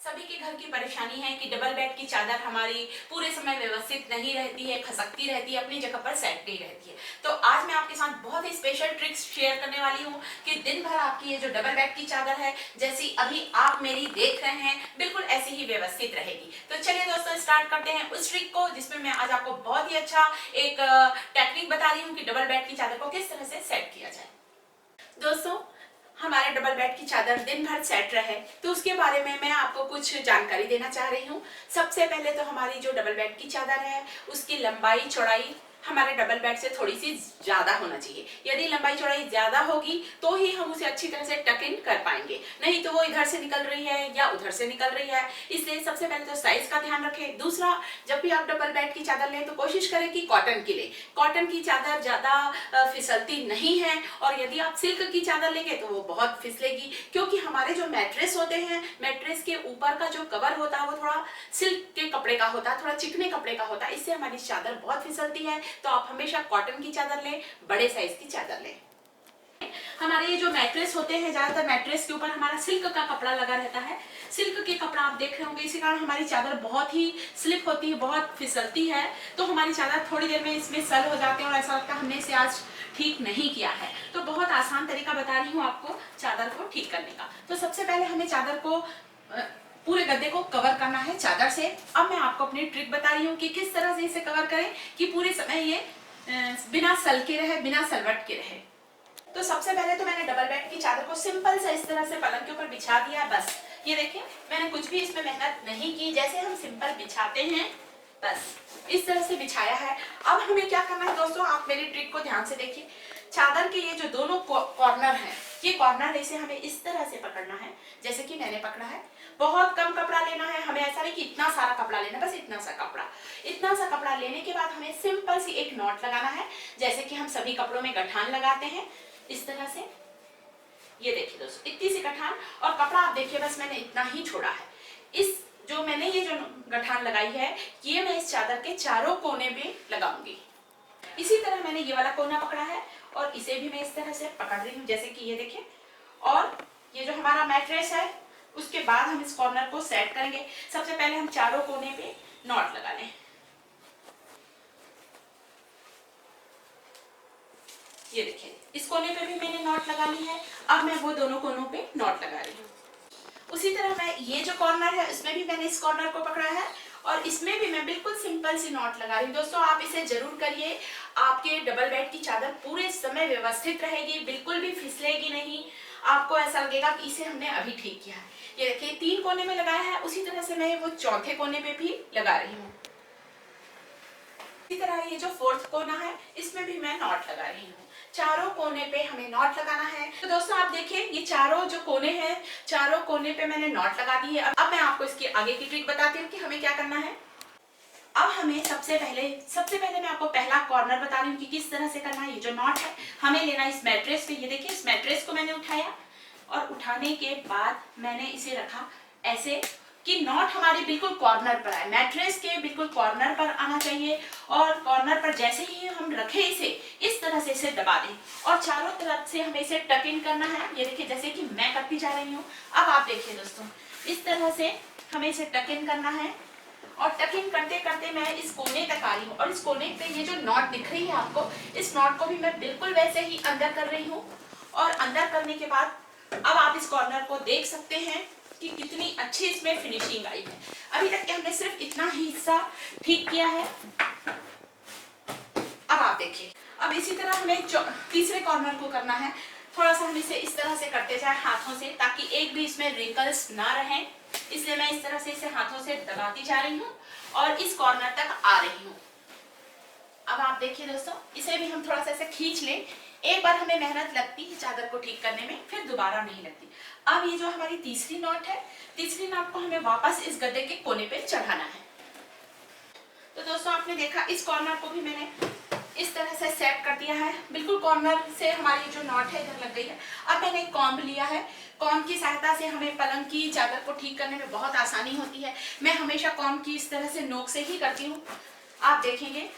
सभी के घर की परेशानी है कि डबल बेड की चादर हमारी पूरे समय व्यवस्थित नहीं रहती है, खसकती रहती है, अपनी जगह पर सेट नहीं रहती है। तो आज मैं आपके साथ बहुत ही स्पेशल ट्रिक्स शेयर करने वाली हूँ कि दिन भर आपकी ये जो डबल बेड की चादर है, जैसी अभी आप मेरी देख रहे हैं, बिल्कुल ऐसी ही व्यवस्थित रहेगी। तो चलिए दोस्तों, स्टार्ट करते हैं उस ट्रिक को, जिसमें मैं आज आपको बहुत ही अच्छा एक टेक्निक बता रही हूँ कि डबल बेड की चादर को किस तरह से सेट किया जाए। दोस्तों, हमारे डबल बेड की चादर दिन भर सेट रहे तो उसके बारे में मैं आपको कुछ जानकारी देना चाह रही हूँ। सबसे पहले तो हमारी जो डबल बेड की चादर है उसकी लंबाई चौड़ाई हमारे डबल बेड से थोड़ी सी ज्यादा होना चाहिए। यदि लंबाई चौड़ाई ज्यादा होगी तो ही हम उसे अच्छी तरह से टक इन कर पाएंगे, नहीं तो वो इधर से निकल रही है या उधर से निकल रही है। इसलिए सबसे पहले तो साइज का ध्यान रखें। दूसरा, जब भी आप डबल बेड की चादर लें तो कोशिश करें कि कॉटन की लें। कॉटन की चादर ज्यादा फिसलती नहीं है, और यदि आप सिल्क की चादर लेंगे तो वो बहुत फिसलेगी, क्योंकि हमारे जो मैट्रेस होते हैं, मैट्रेस के ऊपर का जो कवर होता है वो थोड़ा सिल्क के कपड़े का होता है, थोड़ा चिकने कपड़े का होता है। इससे हमारी चादर बहुत फिसलती है। तो आप हमेशा कॉटन की चादर लें, बड़े साइज की चादर लें। हमारे ये जो मैट्रेस होते हैं, ज्यादातर मैट्रेस के ऊपर हमारा सिल्क का कपड़ा लगा रहता है। सिल्क के कपड़ा आप देख रहे होंगे, इसी कारण हमारी चादर बहुत ही स्लिप होती है, बहुत फिसलती है। तो हमारी चादर थोड़ी देर में इसमें सल हो जाते हैं और ऐसा लगता है हमने इसे आज ठीक नहीं किया है। तो बहुत आसान तरीका बता रही हूँ आपको चादर को ठीक करने का। तो सबसे पहले हमें चादर को पूरे गद्दे को कवर करना है चादर से। अब मैं आपको अपनी ट्रिक बता रही हूँ कि किस तरह से इसे कवर करें कि पूरे समय ये बिना सल के रहे, बिना सलवट के रहे। तो सबसे पहले तो मैंने डबल बेड की चादर को सिंपल से इस तरह से पलंग के ऊपर बिछा दिया है। बस ये देखिए, मैंने कुछ भी इसमें मेहनत नहीं की, जैसे हम सिंपल बिछाते हैं बस इस तरह से बिछाया है। अब हमें क्या करना है दोस्तों, आप मेरी ट्रिक को ध्यान से देखिए। चादर के ये जो दोनों कॉर्नर हैं, ये कॉर्नर इसे हमें इस तरह से पकड़ना है जैसे कि मैंने पकड़ा है। बहुत कम कपड़ा लेना है, हमें ऐसा नहीं कि इतना सारा कपड़ा लेना, बस इतना सा कपड़ा। इतना सा कपड़ा लेने के बाद हमें सिंपल सी एक नॉट लगाना है, जैसे कि हम सभी कपड़ों में गठान लगाते हैं इस तरह से। ये देखिए दोस्तों, इतनी सी गठान, और कपड़ा आप देखिए बस मैंने इतना ही छोड़ा है। इस जो मैंने ये जो गठान लगाई है, ये मैं इस चादर के चारों कोने पे लगाऊंगी। इसी तरह मैंने ये वाला कोना पकड़ा है और इसे भी मैं इस तरह से पकड़ रही हूँ, जैसे कि ये देखिए। और ये जो हमारा मैट्रेस है, उसके बाद हम इस कॉर्नर को सेट करेंगे। सबसे पहले हम चारों कोने पे नॉट लगा लें। ये देखिए, इस कोने पे भी मैंने नॉट लगा ली है। अब मैं वो दोनों कोनों पे नॉट लगा रही हूँ। उसी तरह मैं ये जो कॉर्नर है उसमें भी मैंने इस कॉर्नर को पकड़ा है और इसमें भी मैं बिल्कुल सिंपल सी नॉट लगा रही हूँ। दोस्तों, आप इसे जरूर करिए, आपके डबल बेड की चादर पूरे समय व्यवस्थित रहेगी, बिल्कुल भी फिसलेगी नहीं। आपको ऐसा लगेगा कि इसे हमने अभी ठीक किया है। ये देखिए, 3 कोने में लगाया है, उसी तरह से मैं वो चौथे कोने में भी लगा रही हूँ। इसी तरह ये जो 4th कोना है, इसमें भी मैं नॉट लगा रही हूँ। चारों कोने पे हमें नॉट लगाना है। तो दोस्तों आप देखिए, ये चारों जो कोने हैं, चारों कोने पे मैंने नॉट लगा दी है। अब मैं आपको इसकी आगे की ट्रिक बताती हूँ कि हमें क्या करना है। अब हमें सबसे पहले मैं आपको पहला कॉर्नर बता रही हूँ कि किस तरह से करना है। ये जो नॉट है हमें लेना है इस मैट्रेस पे। ये देखिए, इस मैट्रेस को मैंने उठाया और उठाने के बाद मैंने इसे रखा ऐसे कि नॉट हमारी बिल्कुल कॉर्नर पर आए, मैट्रेस के बिल्कुल कॉर्नर पर आना चाहिए। और कॉर्नर पर जैसे ही हम रखे इसे, इस तरह से इसे दबा दें और चारों तरफ से हमें इसे टक इन करना है। ये देखिए, जैसे कि मैं करती जा रही हूँ। अब आप देखिए दोस्तों, इस तरह से हमें इसे टक इन करना है और टक इन करते करते मैं इस कोने तक आ रही हूँ। और इस कोने पे ये जो नॉट दिख रही है आपको, इस नॉट को भी मैं बिल्कुल वैसे ही अंदर कर रही हूँ। और अंदर करने के बाद अब आप इस कॉर्नर को देख सकते हैं कि कितनी अच्छी इसमें फिनिशिंग आई है। अभी तक हमने सिर्फ इतना ही हिस्सा ठीक किया है। अब आप देखिए, अब इसी तरह हमें तीसरे कॉर्नर को करना है। थोड़ा सा हम इसे इस तरह से करते जाए हाथों से, ताकि एक भी इसमें रिंकल्स ना रहे। इसलिए मैं इस तरह से इसे हाथों से दबाती जा रही हूँ और इस कॉर्नर तक आ रही हूँ। अब आप देखिए दोस्तों, इसे भी हम थोड़ा सा ऐसे खींच लें। एक बार हमें मेहनत लगती है चादर को ठीक करने में, फिर दोबारा नहीं लगती। अब ये जो हमारी तीसरी नॉट है, तीसरी नॉट को हमें वापस इस गद्दे के कोने पे चढ़ाना है। तो दोस्तों आपने देखा, इस कॉर्नर को भी मैंने इस तरह से सेट कर दिया है। बिल्कुल कॉर्नर से हमारी जो नॉट है इधर लग गई है। अब मैंने एक कॉम्ब लिया है। कॉम्ब की सहायता से हमें पलंग की चादर को ठीक करने में बहुत आसानी होती है। मैं हमेशा कॉम्ब की इस तरह से नोक से ही करती हूँ। आप देखेंगे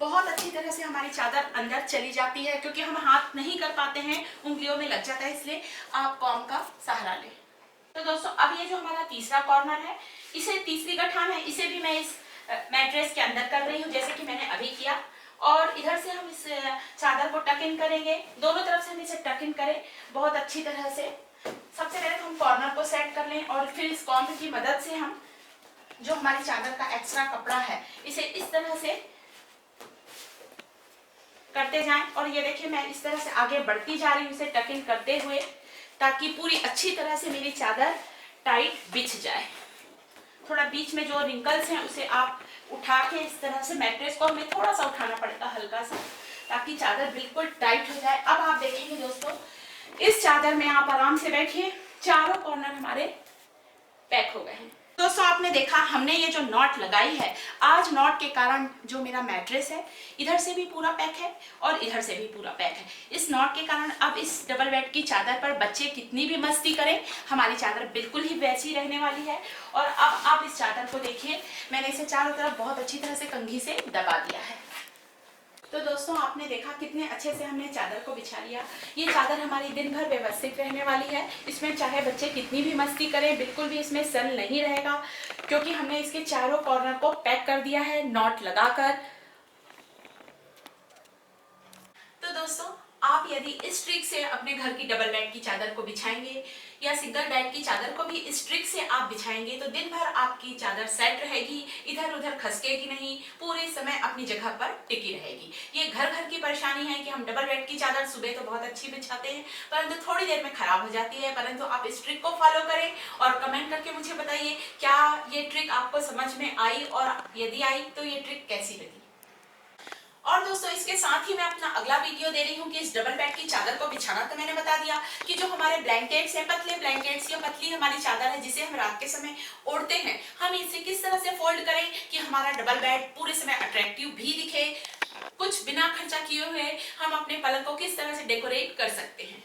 बहुत अच्छी तरह से हमारी चादर अंदर चली जाती है, क्योंकि हम हाथ नहीं कर पाते हैं, उंगलियों में लग जाता है। इसलिए आप कॉम्ब का सहारा लें। तो दोस्तों अब ये जो हमारा तीसरा कॉर्नर है, इसे तीसरी गठान है, इसे भी मैं इस मैट्रेस के अंदर कर रही हूँ जैसे कि मैंने अभी किया। और इधर से हम इस चादर को टक इन करेंगे, दोनों तरफ से हम इसे टक इन करें बहुत अच्छी तरह से। सबसे पहले तो हम कॉर्नर को सेट कर लें और फिर इस कॉम्ब की मदद से हम जो हमारी चादर का एक्स्ट्रा कपड़ा है इसे इस तरह से करते जाएं। और ये देखिए मैं इस तरह से आगे बढ़ती जा रही हूँ इसे टक इन करते हुए, ताकि पूरी अच्छी तरह से मेरी चादर टाइट बिछ जाए। थोड़ा बीच में जो रिंकल्स हैं उसे आप उठा के इस तरह से, मैट्रेस को हमें थोड़ा सा उठाना पड़ेगा हल्का सा, ताकि चादर बिल्कुल टाइट हो जाए। अब आप देखेंगे दोस्तों, इस चादर में आप आराम से बैठिए, चारों कॉर्नर हमारे पैक हो गए हैं। दोस्तों आपने देखा हमने ये जो नॉट लगाई है, आज नॉट के कारण जो मेरा मैट्रेस है इधर से भी पूरा पैक है और इधर से भी पूरा पैक है। इस नॉट के कारण अब इस डबल बेड की चादर पर बच्चे कितनी भी मस्ती करें, हमारी चादर बिल्कुल ही वैसी रहने वाली है। और अब आप इस चादर को देखिए, मैंने इसे चारों तरफ बहुत अच्छी तरह से कंघी से दबा दिया है। तो दोस्तों आपने देखा कितने अच्छे से हमने चादर को बिछा लिया। ये चादर हमारी दिन भर व्यवस्थित रहने वाली है, इसमें चाहे बच्चे कितनी भी मस्ती करें बिल्कुल भी इसमें सल नहीं रहेगा, क्योंकि हमने इसके चारों कॉर्नर को पैक कर दिया है नॉट लगाकर। तो दोस्तों आप यदि इस ट्रिक से अपने घर की डबल बेड की चादर को बिछाएंगे या सिंगल बेड की चादर को भी इस ट्रिक से आप बिछाएंगे तो दिन भर आपकी चादर सेट रहेगी, इधर उधर खसकेगी नहीं, पूरे समय अपनी जगह पर टिकी रहेगी। ये घर घर की परेशानी है कि हम डबल बेड की चादर सुबह तो बहुत अच्छी बिछाते हैं परंतु थोड़ी देर में खराब हो जाती है। परंतु आप इस ट्रिक को फॉलो करें और कमेंट करके मुझे बताइए क्या ये ट्रिक आपको समझ में आई, और यदि आई तो ये ट्रिक कैसी लगी। और दोस्तों इसके साथ ही मैं अपना अगला वीडियो दे रही हूँ कि इस डबल बेड की चादर को बिछाना तो मैंने बता दिया, कि जो हमारे ब्लैंकेट्स हैं, पतले ब्लैंकेट्स या पतली हमारी चादर है जिसे हम रात के समय ओढ़ते हैं, हम इसे किस तरह से फोल्ड करें कि हमारा डबल बेड पूरे समय अट्रैक्टिव भी दिखे। कुछ बिना खर्चा किए हुए हम अपने पलंग को किस तरह से डेकोरेट कर सकते हैं।